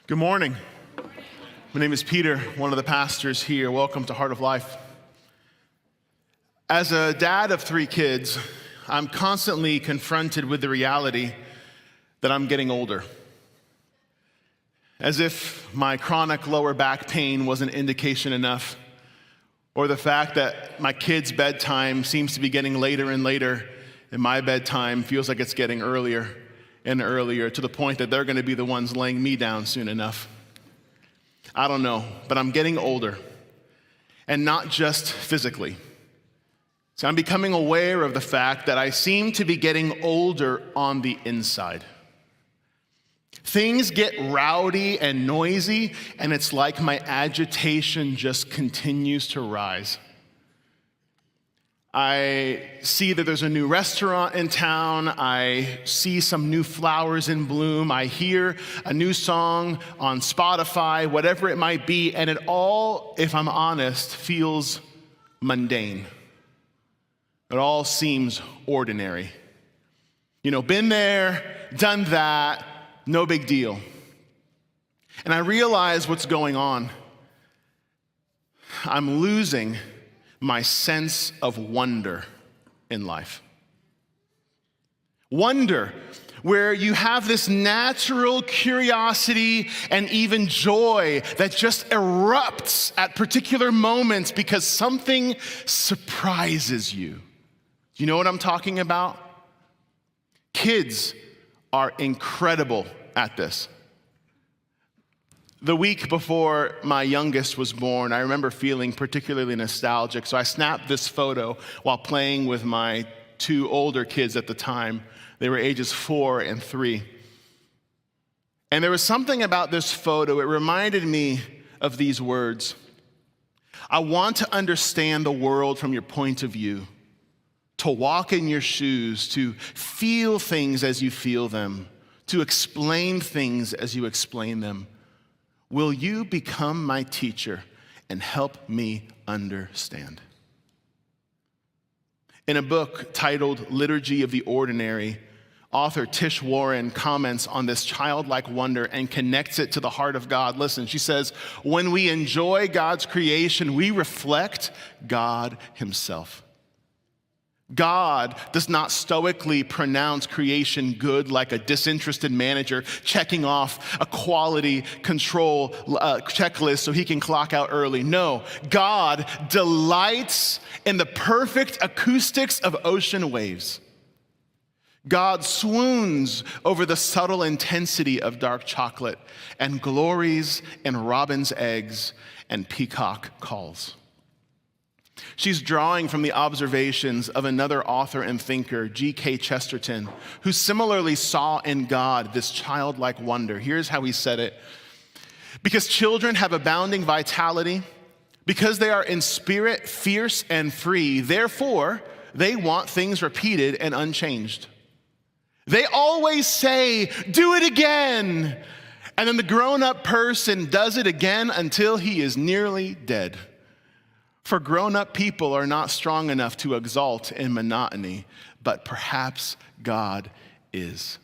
Good morning. My name is Peter, one of the pastors here. Welcome to Heart of Life. As a dad of 3 kids, I'm constantly confronted with the reality that I'm getting older. As if my chronic lower back pain wasn't indication enough, or the fact that my kids' bedtime seems to be getting later and later, and my bedtime feels like it's getting earlier and earlier, to the point that they're going to be the ones laying me down soon enough. I don't know, but I'm getting older, and not just physically. So I'm becoming aware of the fact that I seem to be getting older on the inside. Things get rowdy and noisy, and it's like my agitation just continues to rise. I see that there's a new restaurant in town. I see some new flowers in bloom. I hear a new song on Spotify, whatever it might be, and it all, if I'm honest, feels mundane. It all seems ordinary. Been there, done that, no big deal. And I realize what's going on. I'm losing my sense of wonder in life. Wonder, where you have this natural curiosity and even joy that just erupts at particular moments because something surprises you. Do you know what I'm talking about? Kids are incredible at this. The week before my youngest was born, I remember feeling particularly nostalgic, so I snapped this photo while playing with my 2 older kids at the time. They were ages 4 and 3. And there was something about this photo, it reminded me of these words. I want to understand the world from your point of view, to walk in your shoes, to feel things as you feel them, to explain things as you explain them. Will you become my teacher and help me understand? In a book titled Liturgy of the Ordinary, author Tish Warren comments on this childlike wonder and connects it to the heart of God. Listen, she says, when we enjoy God's creation, we reflect God himself. God does not stoically pronounce creation good like a disinterested manager checking off a quality control checklist so he can clock out early. No, God delights in the perfect acoustics of ocean waves. God swoons over the subtle intensity of dark chocolate and glories in robin's eggs and peacock calls. She's drawing from the observations of another author and thinker, G.K. Chesterton, who similarly saw in God this childlike wonder. Here's how he said it. Because children have abounding vitality, because they are in spirit fierce and free, therefore they want things repeated and unchanged. They always say, do it again. And then the grown-up person does it again until he is nearly dead. For grown-up people are not strong enough to exult in monotony, but perhaps God is.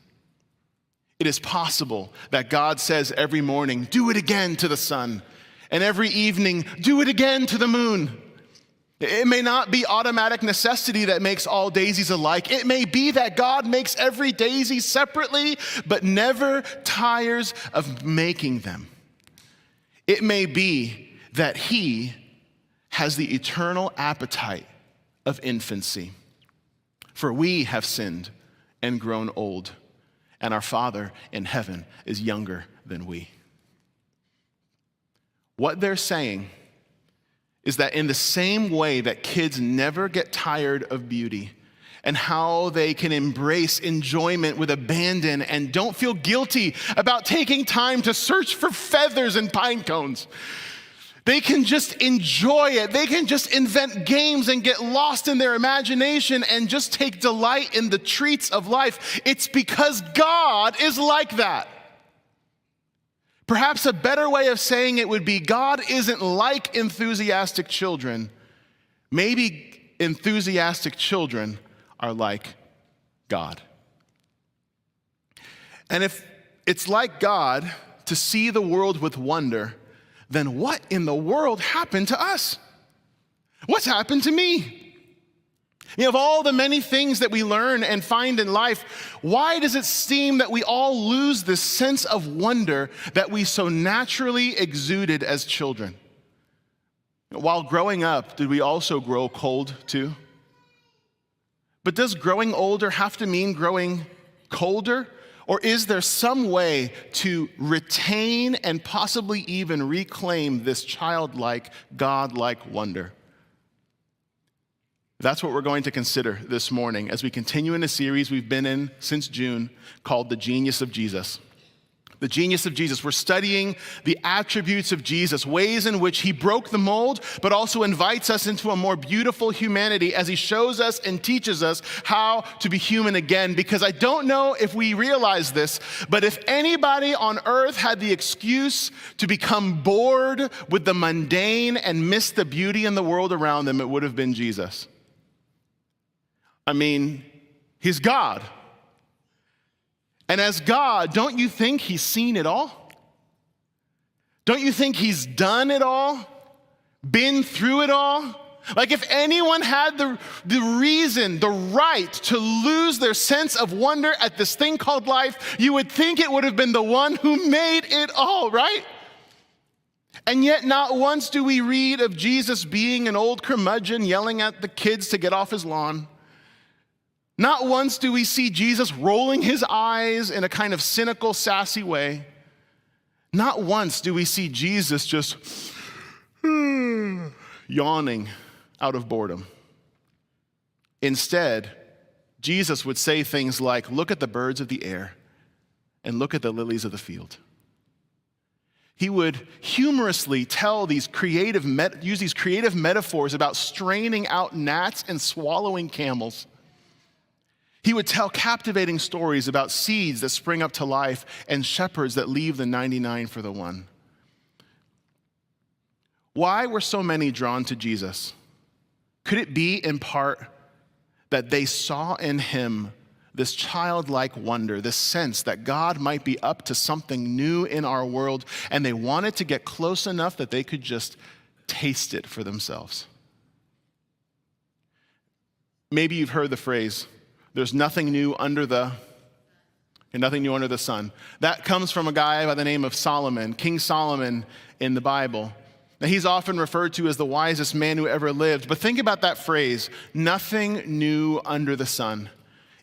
It is possible that God says every morning, do it again to the sun, and every evening, do it again to the moon. It may not be automatic necessity that makes all daisies alike. It may be that God makes every daisy separately, but never tires of making them. It may be that he has the eternal appetite of infancy. For we have sinned and grown old, and our Father in heaven is younger than we. What they're saying is that in the same way that kids never get tired of beauty and how they can embrace enjoyment with abandon and don't feel guilty about taking time to search for feathers and pine cones, they can just enjoy it. They can just invent games and get lost in their imagination and just take delight in the treats of life. It's because God is like that. Perhaps a better way of saying it would be God isn't like enthusiastic children. Maybe enthusiastic children are like God. And if it's like God to see the world with wonder, then what in the world happened to us? What's happened to me? Of all the many things that we learn and find in life, why does it seem that we all lose this sense of wonder that we so naturally exuded as children? While growing up, did we also grow cold too? But does growing older have to mean growing colder? Or is there some way to retain and possibly even reclaim this childlike, godlike wonder? That's what we're going to consider this morning as we continue in a series we've been in since June called The Genius of Jesus. The Genius of Jesus. We're studying the attributes of Jesus, ways in which he broke the mold, but also invites us into a more beautiful humanity as he shows us and teaches us how to be human again. Because I don't know if we realize this, but if anybody on earth had the excuse to become bored with the mundane and miss the beauty in the world around them, it would have been Jesus. I mean, he's God. And as God, don't you think he's seen it all? Don't you think he's done it all? Been through it all? Like if anyone had the reason, the right to lose their sense of wonder at this thing called life, you would think it would have been the one who made it all, right? And yet not once do we read of Jesus being an old curmudgeon yelling at the kids to get off his lawn. Not once do we see Jesus rolling his eyes in a kind of cynical, sassy way. Not once do we see Jesus just yawning out of boredom. Instead, Jesus would say things like, look at the birds of the air and look at the lilies of the field. He would humorously use these creative metaphors about straining out gnats and swallowing camels. He would tell captivating stories about seeds that spring up to life and shepherds that leave the 99 for the one. Why were so many drawn to Jesus? Could it be in part that they saw in him this childlike wonder, this sense that God might be up to something new in our world, and they wanted to get close enough that they could just taste it for themselves? Maybe you've heard the phrase, there's nothing new under the sun. That comes from a guy by the name of Solomon, King Solomon in the Bible. Now, he's often referred to as the wisest man who ever lived. But think about that phrase, nothing new under the sun.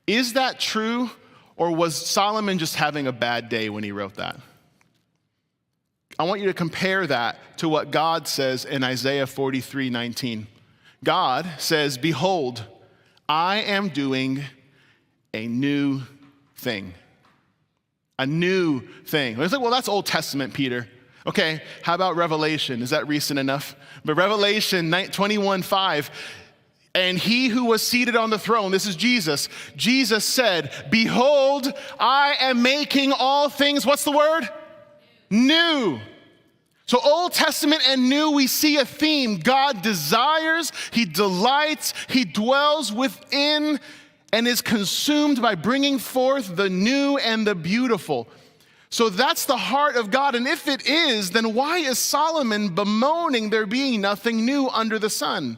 Is that true, or was Solomon just having a bad day when he wrote that? I want you to compare that to what God says in Isaiah 43:19. God says, behold, I am doing a new thing. A new thing. It's like, well, that's Old Testament, Peter. Okay, how about Revelation? Is that recent enough? But Revelation 21:5, and he who was seated on the throne, this is Jesus, Jesus said, behold, I am making all things, what's the word? New. So Old Testament and New, we see a theme. God desires, he delights, he dwells within and is consumed by bringing forth the new and the beautiful. So that's the heart of God. And if it is, then why is Solomon bemoaning there being nothing new under the sun?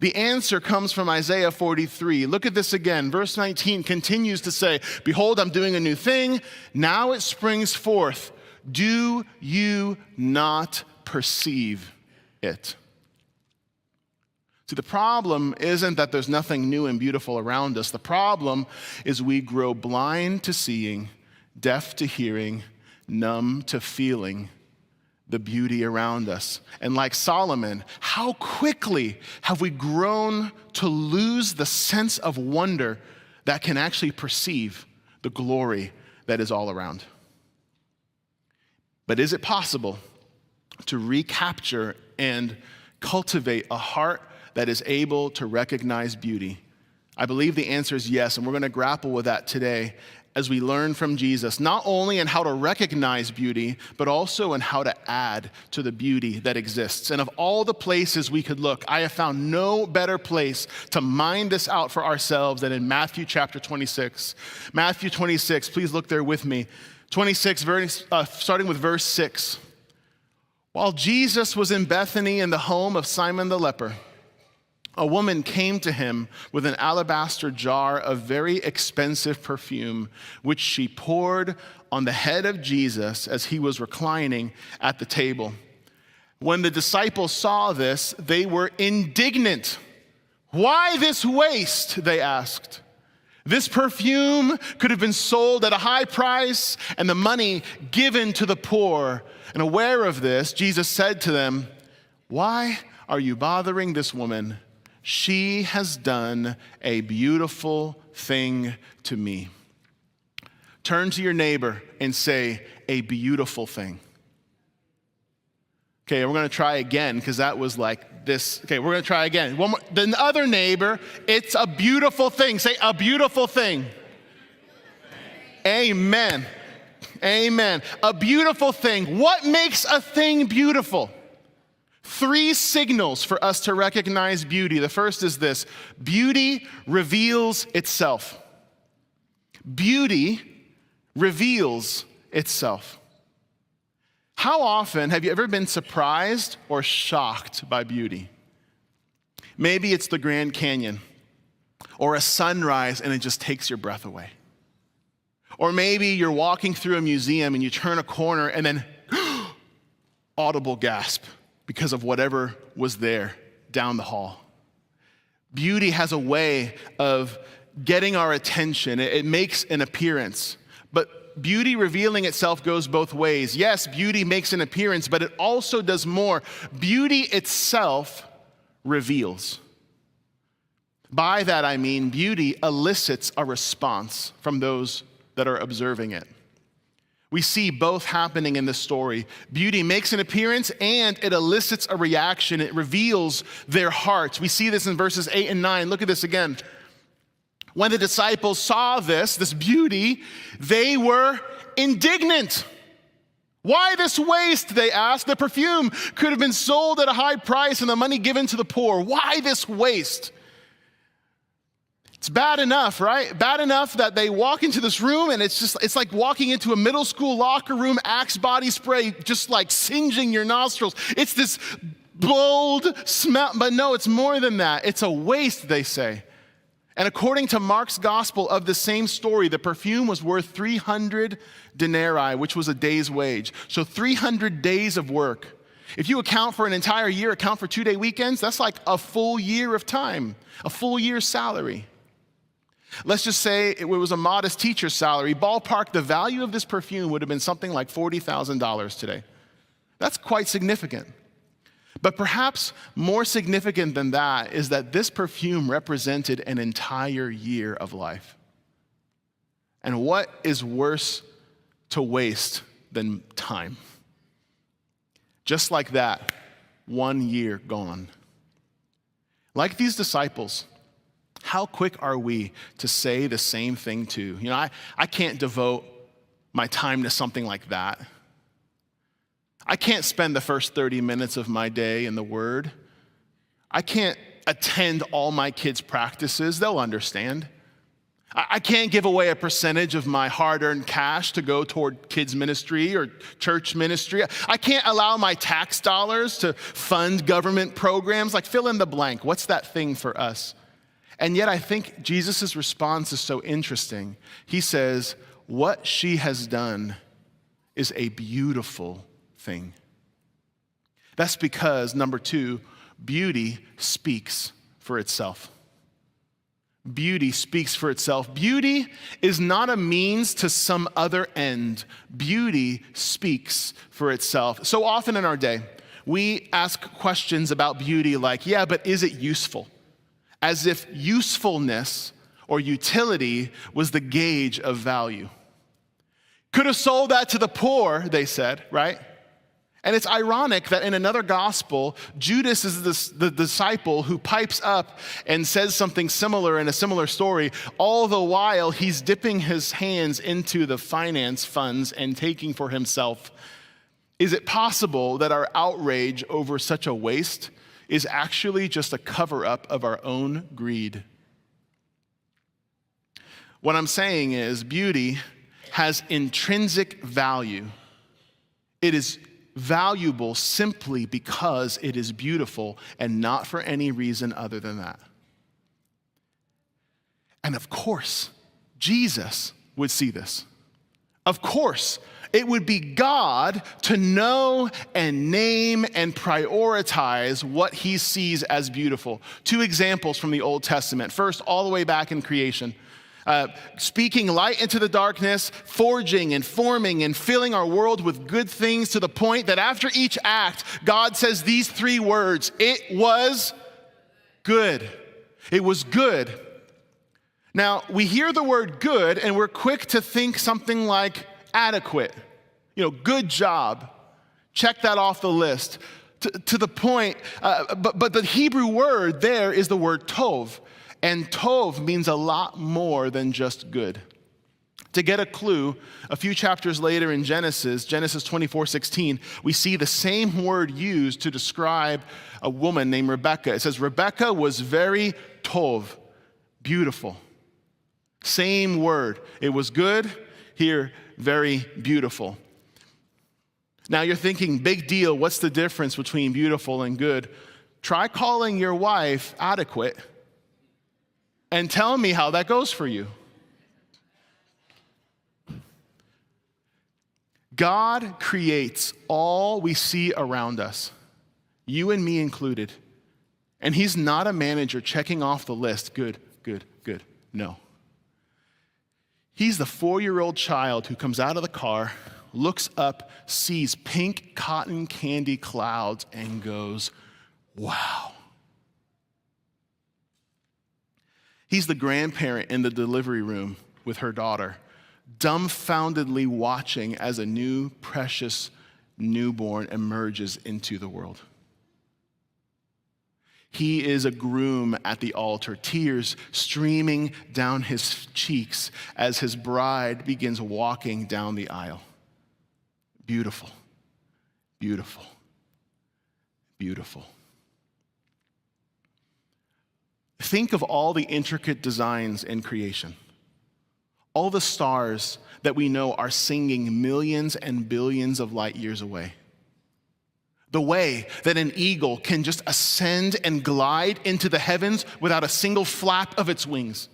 The answer comes from Isaiah 43. Look at this again. Verse 19 continues to say, behold, I'm doing a new thing. Now it springs forth. Do you not perceive it? See, the problem isn't that there's nothing new and beautiful around us. The problem is we grow blind to seeing, deaf to hearing, numb to feeling the beauty around us. And like Solomon, how quickly have we grown to lose the sense of wonder that can actually perceive the glory that is all around? But is it possible to recapture and cultivate a heart that is able to recognize beauty? I believe the answer is yes, and we're going to grapple with that today as we learn from Jesus, not only in how to recognize beauty, but also in how to add to the beauty that exists. And of all the places we could look, I have found no better place to mine this out for ourselves than in Matthew chapter 26. Matthew 26, please look there with me. 26, starting with verse 6. While Jesus was in Bethany in the home of Simon the leper, a woman came to him with an alabaster jar of very expensive perfume, which she poured on the head of Jesus as he was reclining at the table. When the disciples saw this, they were indignant. "Why this waste?" they asked. "This perfume could have been sold at a high price and the money given to the poor." And aware of this, Jesus said to them, "Why are you bothering this woman? She has done a beautiful thing to me." Turn to your neighbor and say, "A beautiful thing." Okay, we're going to try again because that was like this. Okay, we're going to try again. One more. The other neighbor, "It's a beautiful thing." Say, "A beautiful thing." Amen. Amen. A beautiful thing. What makes a thing beautiful? 3 signals for us to recognize beauty. The first is this: beauty reveals itself. Beauty reveals itself. How often have you ever been surprised or shocked by beauty? Maybe it's the Grand Canyon or a sunrise and it just takes your breath away. Or maybe you're walking through a museum and you turn a corner and then audible gasp because of whatever was there down the hall. Beauty has a way of getting our attention. It makes an appearance. But beauty revealing itself goes both ways. Yes, beauty makes an appearance, but it also does more. Beauty itself reveals. By that I mean beauty elicits a response from those that are observing it. We see both happening in this story. Beauty makes an appearance and it elicits a reaction. It reveals their hearts. We see this in verses 8 and 9. Look at this again. When the disciples saw this beauty, they were indignant. "Why this waste?" they asked. "The perfume could have been sold at a high price and the money given to the poor. Why this waste?" It's bad enough, right? Bad enough that they walk into this room and it's like walking into a middle school locker room, Axe body spray, just like singeing your nostrils. It's this bold smell, but no, it's more than that. It's a waste, they say. And according to Mark's gospel of the same story, the perfume was worth 300 denarii, which was a day's wage. So 300 days of work. If you account for an entire year, account for 2-day weekends, that's like a full year of time, a full year's salary. Let's just say it was a modest teacher's salary. Ballpark, the value of this perfume would have been something like $40,000 today. That's quite significant. But perhaps more significant than that is that this perfume represented an entire year of life. And what is worse to waste than time? Just like that, 1 year gone. Like these disciples, how quick are we to say the same thing too? You know, I can't devote my time to something like that. I can't spend the first 30 minutes of my day in the Word. I can't attend all my kids' practices. They'll understand. I can't give away a percentage of my hard-earned cash to go toward kids' ministry or church ministry. I can't allow my tax dollars to fund government programs. Like, fill in the blank. What's that thing for us? And yet I think Jesus' response is so interesting. He says, what she has done is a beautiful thing. That's because, number 2, beauty speaks for itself. Beauty speaks for itself. Beauty is not a means to some other end. Beauty speaks for itself. So often in our day, we ask questions about beauty like, yeah, but is it useful? As if usefulness or utility was the gauge of value. Could have sold that to the poor, they said, right? And it's ironic that in another gospel, Judas is the disciple who pipes up and says something similar in a similar story, all the while he's dipping his hands into the finance funds and taking for himself. Is it possible that our outrage over such a waste is actually just a cover-up of our own greed? What I'm saying is beauty has intrinsic value. It is valuable simply because it is beautiful and not for any reason other than that. And of course, Jesus would see this. Of course, it would be God to know and name and prioritize what he sees as beautiful. Two examples from the Old Testament. First, all the way back in creation. Speaking light into the darkness, forging and forming and filling our world with good things to the point that after each act, God says these three words: it was good. It was good. Now, we hear the word good and we're quick to think something like adequate. Good job. Check that off the list. To the point, but the Hebrew word there is the word tov. And tov means a lot more than just good. To get a clue, a few chapters later in Genesis 24:16, we see the same word used to describe a woman named Rebecca. It says, Rebecca was very tov, beautiful. Same word. It was good, here, very beautiful. Now you're thinking, big deal, what's the difference between beautiful and good? Try calling your wife adequate and tell me how that goes for you. God creates all we see around us, you and me included. And he's not a manager checking off the list, good, good, good. No. He's the 4-year-old child who comes out of the car, looks up, sees pink cotton candy clouds, and goes, wow. He's the grandparent in the delivery room with her daughter, dumbfoundedly watching as a new, precious newborn emerges into the world. He is a groom at the altar, tears streaming down his cheeks as his bride begins walking down the aisle. Beautiful, beautiful, beautiful. Think of all the intricate designs in creation. All the stars that we know are singing millions and billions of light years away. The way that an eagle can just ascend and glide into the heavens without a single flap of its wings.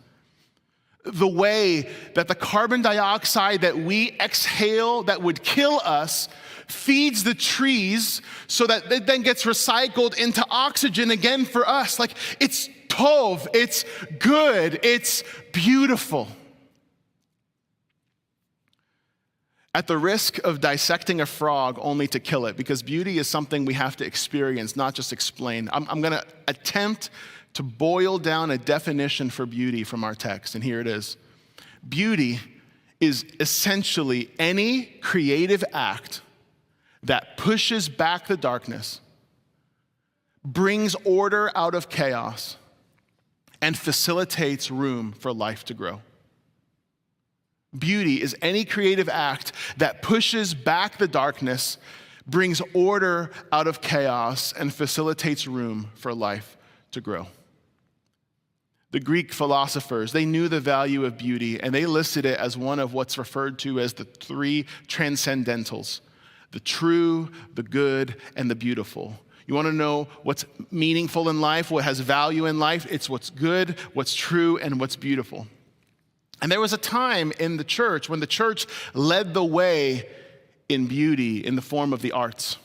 The way that the carbon dioxide that we exhale that would kill us feeds the trees so that it then gets recycled into oxygen again for us. Like, it's tov, it's good, it's beautiful. At the risk of dissecting a frog only to kill it, because beauty is something we have to experience, not just explain, I'm going to attempt to boil down a definition for beauty from our text, and here it is. Beauty is essentially any creative act that pushes back the darkness, brings order out of chaos, and facilitates room for life to grow. Beauty is any creative act that pushes back the darkness, brings order out of chaos, and facilitates room for life to grow. The Greek philosophers, they knew the value of beauty, and they listed it as one of what's referred to as the 3 transcendentals: the true, the good, and the beautiful. You want to know what's meaningful in life, what has value in life? It's what's good, what's true, and what's beautiful. And there was a time in the church when the church led the way in beauty in the form of the arts.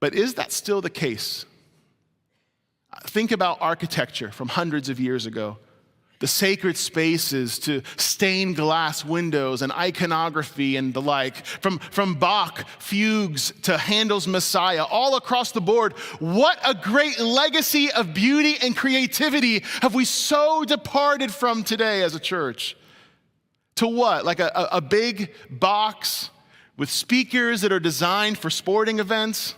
But is that still the case? Think about architecture from hundreds of years ago. The sacred spaces to stained glass windows and iconography and the like. From Bach fugues to Handel's Messiah, all across the board. What a great legacy of beauty and creativity have we so departed from today as a church? To what? Like a big box with speakers that are designed for sporting events?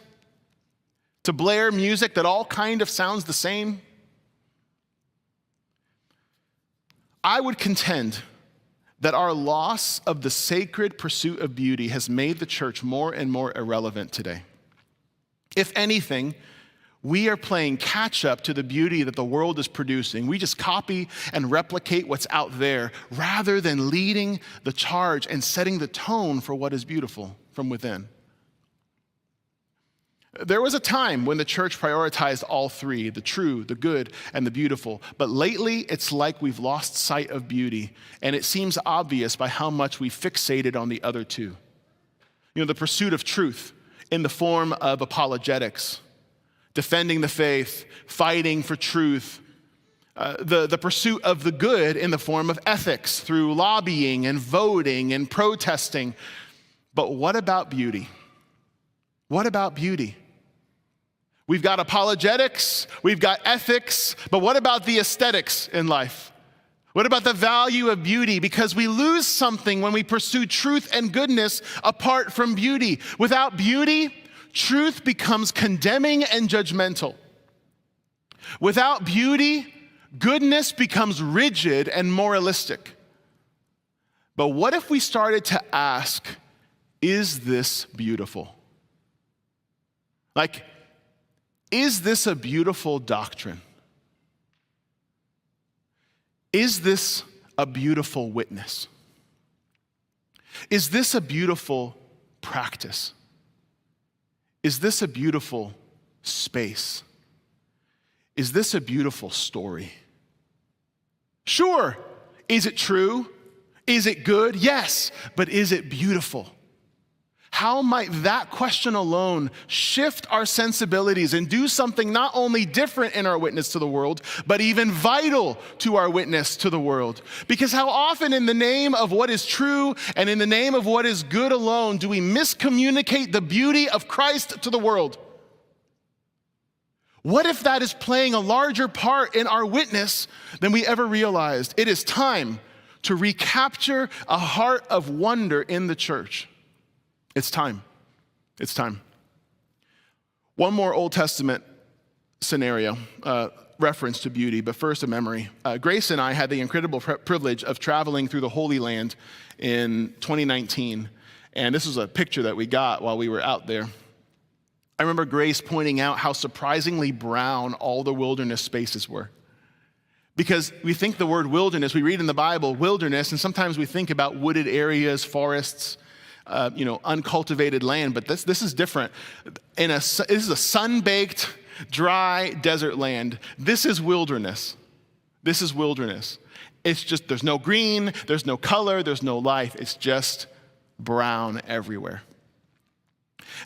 To blare music that all kind of sounds the same? I would contend that our loss of the sacred pursuit of beauty has made the church more and more irrelevant today. If anything, We are playing catch up to the beauty that the world is producing. We just copy and replicate what's out there rather than leading the charge and setting the tone for what is beautiful from within. There was a time when the church prioritized all three, the true, the good, and the beautiful. But lately, it's like we've lost sight of beauty, and it seems obvious by how much we fixated on the other two. The pursuit of truth in the form of apologetics, defending the faith, fighting for truth, the pursuit of the good in the form of ethics through lobbying and voting and protesting. But what about beauty? What about beauty? We've got apologetics, we've got ethics, but what about the aesthetics in life? What about the value of beauty? Because we lose something when we pursue truth and goodness apart from beauty. Without beauty, truth becomes condemning and judgmental. Without beauty, goodness becomes rigid and moralistic. But what if we started to ask, is this beautiful? Like, is this a beautiful doctrine? Is this a beautiful witness? Is this a beautiful practice? Is this a beautiful space? Is this a beautiful story? Sure. Is it true? Is it good? Yes. But is it beautiful? How might that question alone shift our sensibilities and do something not only different in our witness to the world, but even vital to our witness to the world? Because how often in the name of what is true and in the name of what is good alone do we miscommunicate the beauty of Christ to the world? What if that is playing a larger part in our witness than we ever realized? It is time to recapture a heart of wonder in the church. It's time. It's time. One more Old Testament scenario, reference to beauty, but first a memory. Grace and I had the incredible privilege of traveling through the Holy Land in 2019, and this was a picture that we got while we were out there. I remember Grace pointing out how surprisingly brown all the wilderness spaces were. Because we think the word wilderness, we read in the Bible, wilderness, and sometimes we think about wooded areas, forests, uncultivated land, but this is different. This is a sun-baked, dry desert land. This is wilderness. This is wilderness. It's just, there's no green, there's no color, there's no life. It's just brown everywhere.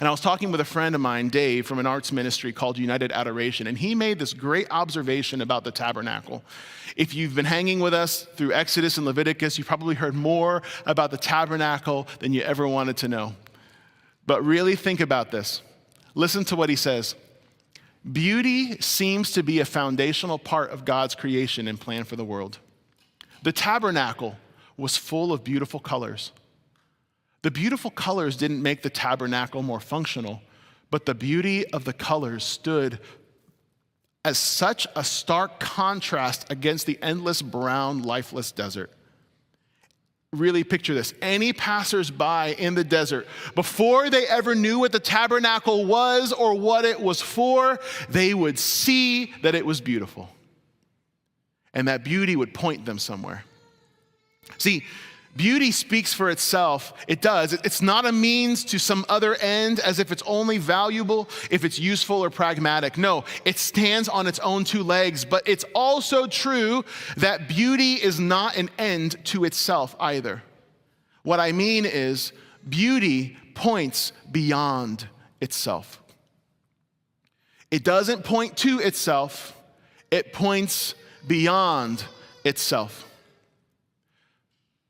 And I was talking with a friend of mine, Dave, from an arts ministry called United Adoration, and he made this great observation about the tabernacle. If you've been hanging with us through Exodus and Leviticus, you've probably heard more about the tabernacle than you ever wanted to know. But really think about this. Listen to what he says. Beauty seems to be a foundational part of God's creation and plan for the world. The tabernacle was full of beautiful colors. The beautiful colors didn't make the tabernacle more functional, but the beauty of the colors stood as such a stark contrast against the endless brown, lifeless desert. Really picture this. Any passersby in the desert, before they ever knew what the tabernacle was or what it was for, they would see that it was beautiful. And that beauty would point them somewhere. See, beauty speaks for itself. It does. It's not a means to some other end as if it's only valuable if it's useful or pragmatic. No, it stands on its own two legs, but it's also true that beauty is not an end to itself either. What I mean is beauty points beyond itself. It doesn't point to itself, it points beyond itself.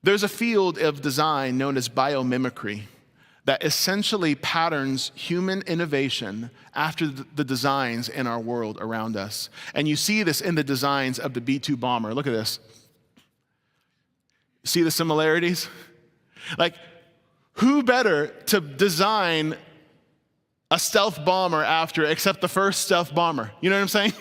There's a field of design known as biomimicry that essentially patterns human innovation after the designs in our world around us. And you see this in the designs of the B-2 bomber. Look at this. See the similarities? Like, who better to design a stealth bomber after except the first stealth bomber? You know what I'm saying?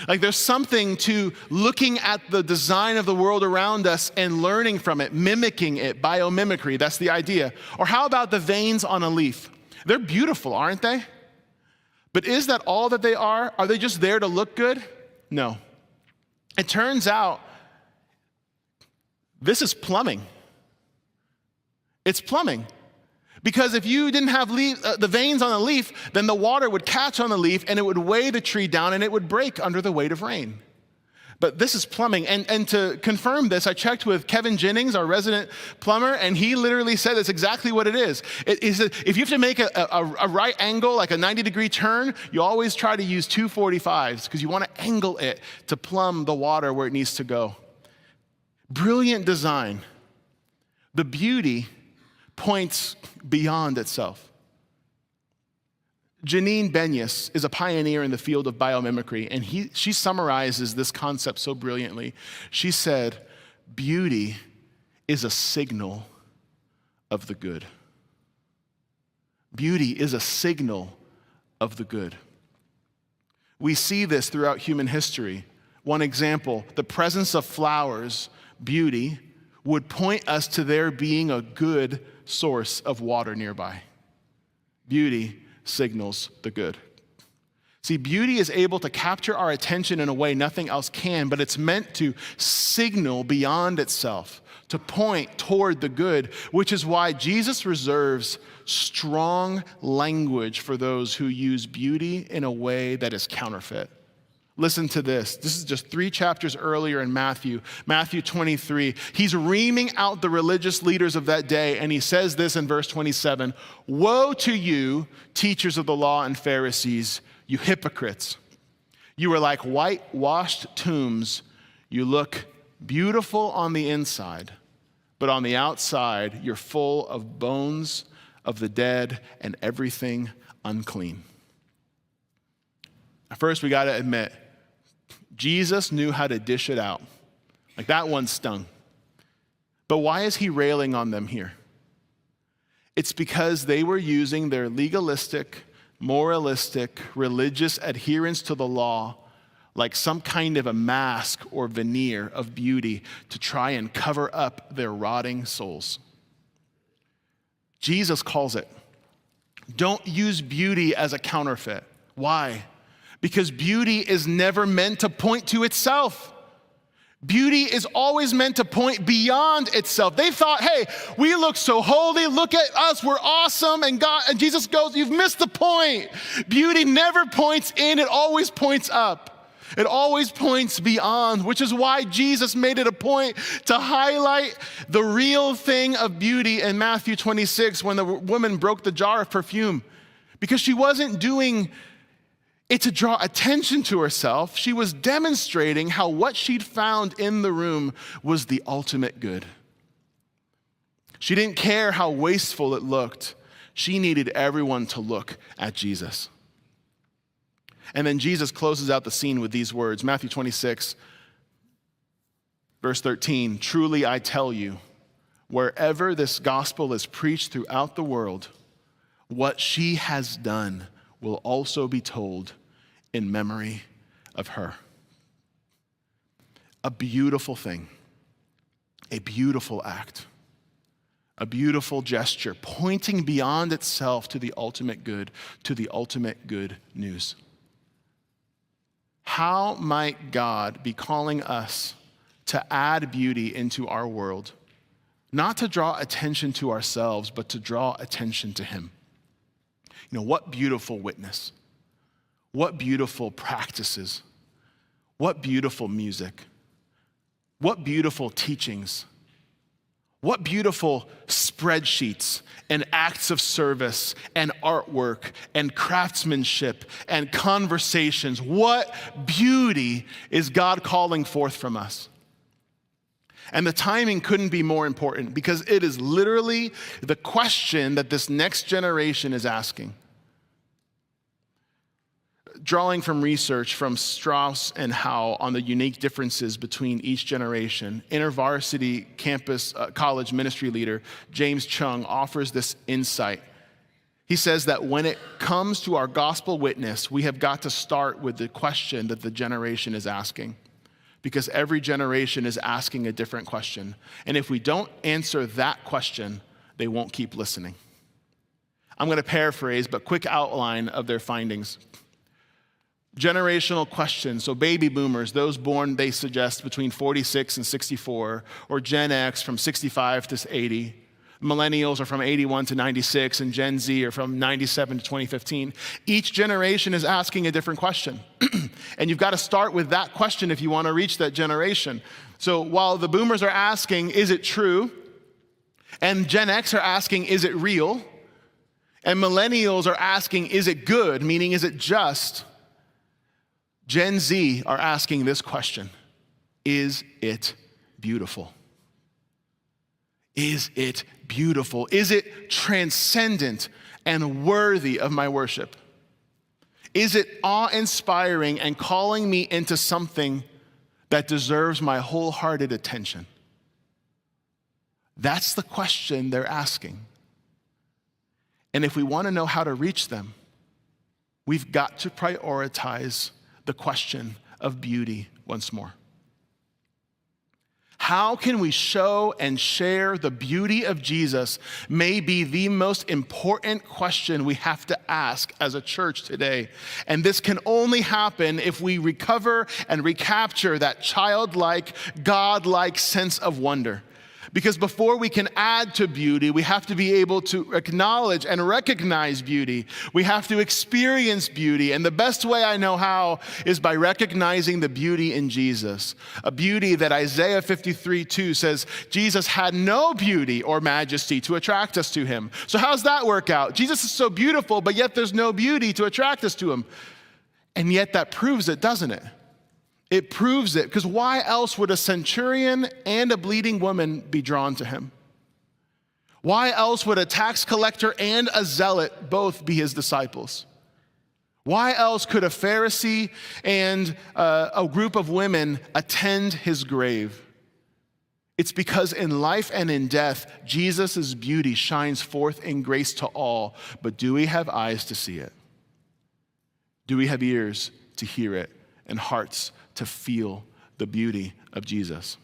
Like, there's something to looking at the design of the world around us and learning from it, mimicking it, biomimicry, that's the idea. Or how about the veins on a leaf? They're beautiful, aren't they? But is that all that they are? Are they just there to look good? No. It turns out this is plumbing. It's plumbing. Because if you didn't have the veins on the leaf, then the water would catch on the leaf and it would weigh the tree down and it would break under the weight of rain. But this is plumbing. And to confirm this, I checked with Kevin Jennings, our resident plumber, and he literally said that's exactly what it is. He said if you have to make a right angle, like a 90-degree turn, you always try to use 245s because you want to angle it to plumb the water where it needs to go. Brilliant design. The beauty points beyond itself. Janine Benyus is a pioneer in the field of biomimicry, and she summarizes this concept so brilliantly. She said, beauty is a signal of the good. Beauty is a signal of the good. We see this throughout human history. One example, the presence of flowers, beauty, would point us to there being a good source of water nearby. Beauty signals the good. See, beauty is able to capture our attention in a way nothing else can, but it's meant to signal beyond itself, to point toward the good, which is why Jesus reserves strong language for those who use beauty in a way that is counterfeit. Listen to this. This is just 3 chapters earlier in Matthew 23. He's reaming out the religious leaders of that day, and he says this in verse 27, "Woe to you, teachers of the law and Pharisees, you hypocrites. You are like whitewashed tombs. You look beautiful on the inside, but on the outside, you're full of bones of the dead and everything unclean." First, we got to admit, Jesus knew how to dish it out. Like that one stung. But why is he railing on them here? It's because they were using their legalistic, moralistic, religious adherence to the law like some kind of a mask or veneer of beauty to try and cover up their rotting souls. Jesus calls it, don't use beauty as a counterfeit. Why? Because beauty is never meant to point to itself. Beauty is always meant to point beyond itself. They thought, hey, we look so holy, look at us, we're awesome, and Jesus goes, you've missed the point. Beauty never points in, it always points up. It always points beyond, which is why Jesus made it a point to highlight the real thing of beauty in Matthew 26 when the woman broke the jar of perfume. Because she wasn't doing it to draw attention to herself. She was demonstrating how what she'd found in the room was the ultimate good. She didn't care how wasteful it looked. She needed everyone to look at Jesus. And then Jesus closes out the scene with these words, Matthew 26, verse 13, "Truly I tell you, wherever this gospel is preached throughout the world, what she has done will also be told in memory of her." A beautiful thing, a beautiful act, a beautiful gesture pointing beyond itself to the ultimate good news. How might God be calling us to add beauty into our world, not to draw attention to ourselves, but to draw attention to Him? What beautiful witness. What beautiful practices. What beautiful music. What beautiful teachings. What beautiful spreadsheets and acts of service and artwork and craftsmanship and conversations. What beauty is God calling forth from us? And the timing couldn't be more important because it is literally the question that this next generation is asking. Drawing from research from Strauss and Howe on the unique differences between each generation, InterVarsity campus college ministry leader James Chung offers this insight. He says that when it comes to our gospel witness, we have got to start with the question that the generation is asking. Because every generation is asking a different question. And if we don't answer that question, they won't keep listening. I'm going to paraphrase, but quick outline of their findings. Generational questions. So baby boomers, those born, they suggest, between 46 and 64, or Gen X from 65 to 80. Millennials are from 81 to 96, and Gen Z are from 97 to 2015. Each generation is asking a different question. And you've got to start with that question if you want to reach that generation. So while the boomers are asking, is it true? And Gen X are asking, is it real? And millennials are asking, is it good? Meaning, is it just? Gen Z are asking this question: is it beautiful? Is it beautiful? Is it transcendent and worthy of my worship? Is it awe-inspiring and calling me into something that deserves my wholehearted attention? That's the question they're asking. And if we want to know how to reach them, we've got to prioritize the question of beauty once more. How can we show and share the beauty of Jesus may be the most important question we have to ask as a church today. And this can only happen if we recover and recapture that childlike, God-like sense of wonder. Because before we can add to beauty, we have to be able to acknowledge and recognize beauty. We have to experience beauty. And the best way I know how is by recognizing the beauty in Jesus. A beauty that Isaiah 53:2 says, Jesus had no beauty or majesty to attract us to him. So how's that work out? Jesus is so beautiful, but yet there's no beauty to attract us to him. And yet that proves it, doesn't it? It proves it, because why else would a centurion and a bleeding woman be drawn to him? Why else would a tax collector and a zealot both be his disciples? Why else could a Pharisee and a group of women attend his grave? It's because in life and in death, Jesus' beauty shines forth in grace to all. But do we have eyes to see it? Do we have ears to hear it and hearts to feel the beauty of Jesus?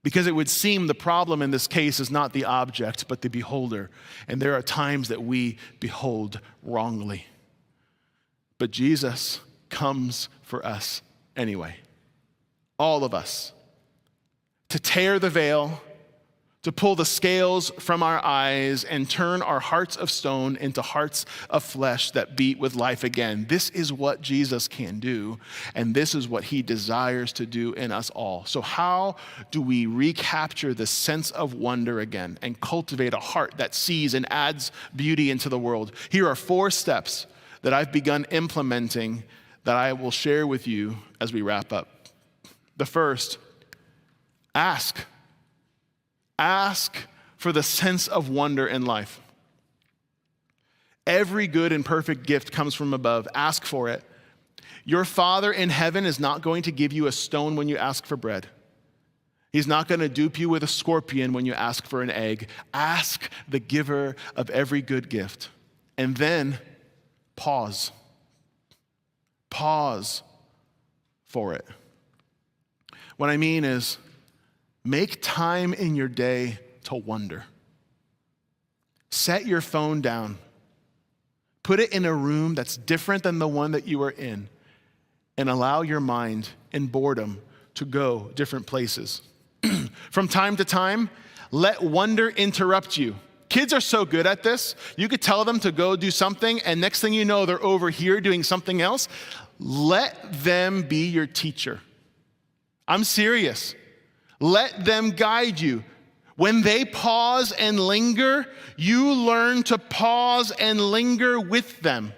Because it would seem the problem in this case is not the object, but the beholder. And there are times that we behold wrongly. But Jesus comes for us anyway. All of us. To tear the veil, to pull the scales from our eyes and turn our hearts of stone into hearts of flesh that beat with life again. This is what Jesus can do, and this is what he desires to do in us all. So how do we recapture the sense of wonder again and cultivate a heart that sees and adds beauty into the world? Here are 4 steps that I've begun implementing that I will share with you as we wrap up. The first, ask. Ask for the sense of wonder in life. Every good and perfect gift comes from above. Ask for it. Your Father in heaven is not going to give you a stone when you ask for bread. He's not going to dupe you with a scorpion when you ask for an egg. Ask the giver of every good gift. And then pause. Pause for it. What I mean is, make time in your day to wonder. Set your phone down. Put it in a room that's different than the one that you are in, and allow your mind in boredom to go different places. From time to time, let wonder interrupt you. Kids are so good at this. You could tell them to go do something, and next thing you know, they're over here doing something else. Let them be your teacher. I'm serious. Let them guide you. When they pause and linger, you learn to pause and linger with them.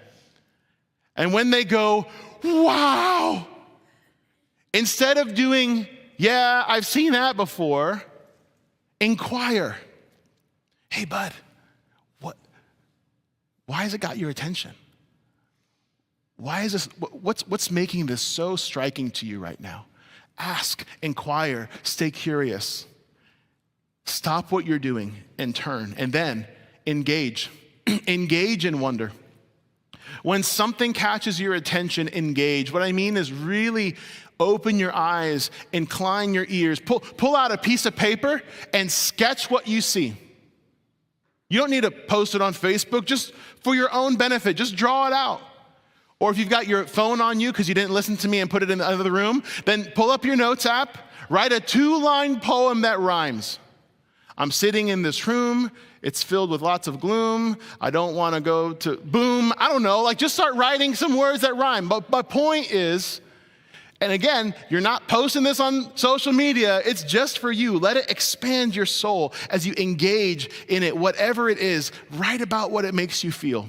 And when they go, wow, instead of doing, yeah, I've seen that before, inquire. Hey, bud, why has it got your attention? Why is this, what's making this so striking to you right now? Ask, inquire, stay curious. Stop what you're doing and turn, and then engage. Engage in wonder. When something catches your attention, engage. What I mean is really open your eyes, incline your ears, pull out a piece of paper and sketch what you see. You don't need to post it on Facebook, just for your own benefit. Just draw it out. Or if you've got your phone on you because you didn't listen to me and put it in the other room, then pull up your notes app, write a 2-line poem that rhymes. I'm sitting in this room, it's filled with lots of gloom, I don't want to go to boom, I don't know, like just start writing some words that rhyme. But my point is, and again, you're not posting this on social media, it's just for you. Let it expand your soul as you engage in it, whatever it is. Write about what it makes you feel.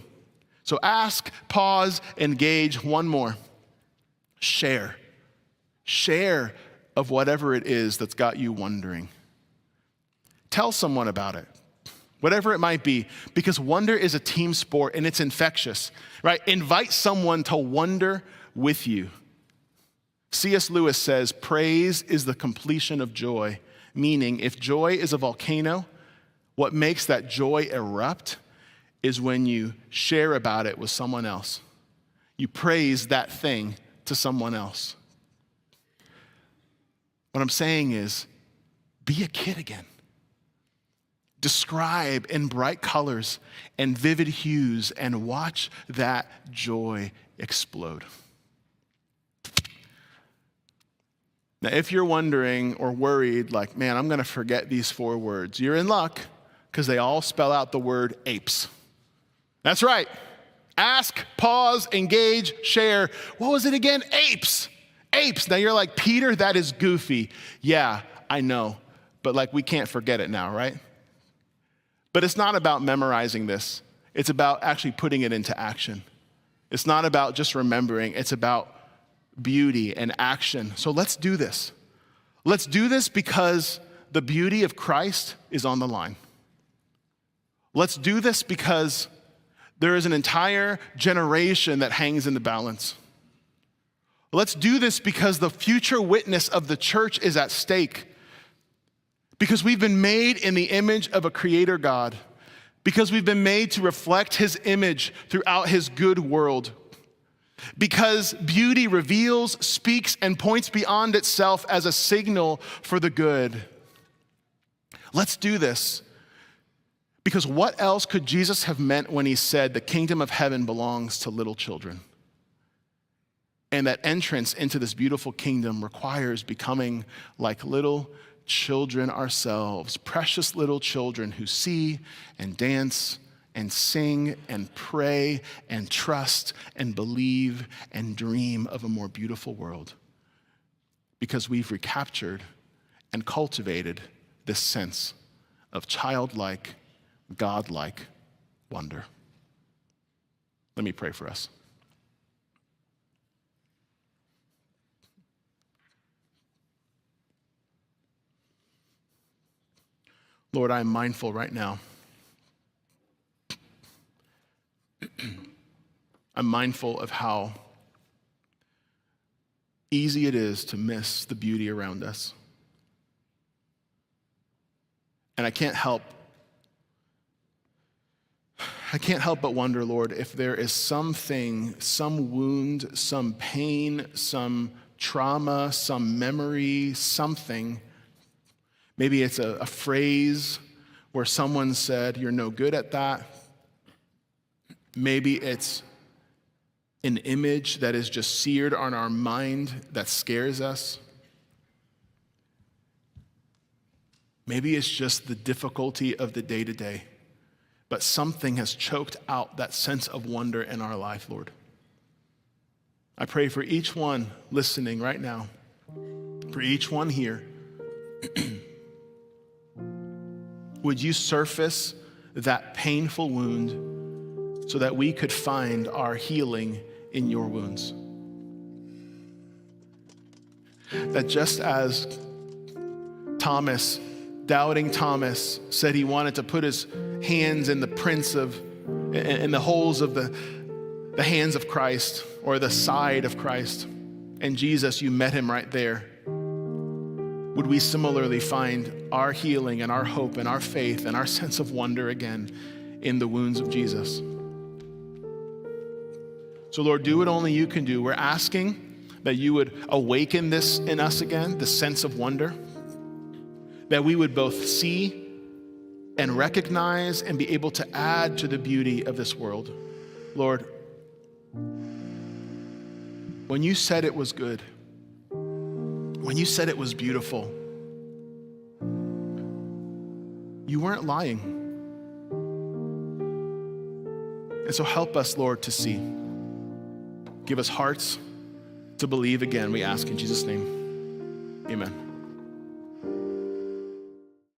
So ask, pause, engage. One more. Share. Share of whatever it is that's got you wondering. Tell someone about it, whatever it might be, because wonder is a team sport and it's infectious, right? Invite someone to wonder with you. C.S. Lewis says, praise is the completion of joy, meaning if joy is a volcano, what makes that joy erupt is when you share about it with someone else. You praise that thing to someone else. What I'm saying is, be a kid again. Describe in bright colors and vivid hues and watch that joy explode. Now, if you're wondering or worried, like, man, I'm going to forget these 4 words, you're in luck because they all spell out the word apes. That's right. Ask, pause, engage, share. What was it again? Apes. Apes. Now you're like, Peter, that is goofy. Yeah, I know. But like, we can't forget it now, right? But it's not about memorizing this. It's about actually putting it into action. It's not about just remembering. It's about beauty and action. So let's do this. Let's do this because the beauty of Christ is on the line. Let's do this because there is an entire generation that hangs in the balance. Let's do this because the future witness of the church is at stake. Because we've been made in the image of a creator God. Because we've been made to reflect his image throughout his good world. Because beauty reveals, speaks, and points beyond itself as a signal for the good. Let's do this. Because what else could Jesus have meant when he said the kingdom of heaven belongs to little children? And that entrance into this beautiful kingdom requires becoming like little children ourselves, precious little children who see and dance and sing and pray and trust and believe and dream of a more beautiful world. Because we've recaptured and cultivated this sense of childlike, godlike wonder. Let me pray for us. Lord, I am mindful right now. I'm mindful of how easy it is to miss the beauty around us. And I can't help but wonder, Lord, if there is something, some wound, some pain, some trauma, some memory, something. Maybe it's a phrase where someone said, you're no good at that. Maybe it's an image that is just seared on our mind that scares us. Maybe it's just the difficulty of the day-to-day. But something has choked out that sense of wonder in our life, Lord. I pray for each one listening right now, for each one here. Would you surface that painful wound so that we could find our healing in your wounds? That just as Thomas, doubting Thomas, said he wanted to put his hands in the holes of the hands of Christ or the side of Christ, and Jesus, you met him right there. Would we similarly find our healing and our hope and our faith and our sense of wonder again in the wounds of Jesus? So Lord, do what only you can do. We're asking that you would awaken this in us again, the sense of wonder, that we would both see and recognize and be able to add to the beauty of this world. Lord, when you said it was good, when you said it was beautiful, you weren't lying. And so help us, Lord, to see. Give us hearts to believe again, we ask in Jesus' name. Amen.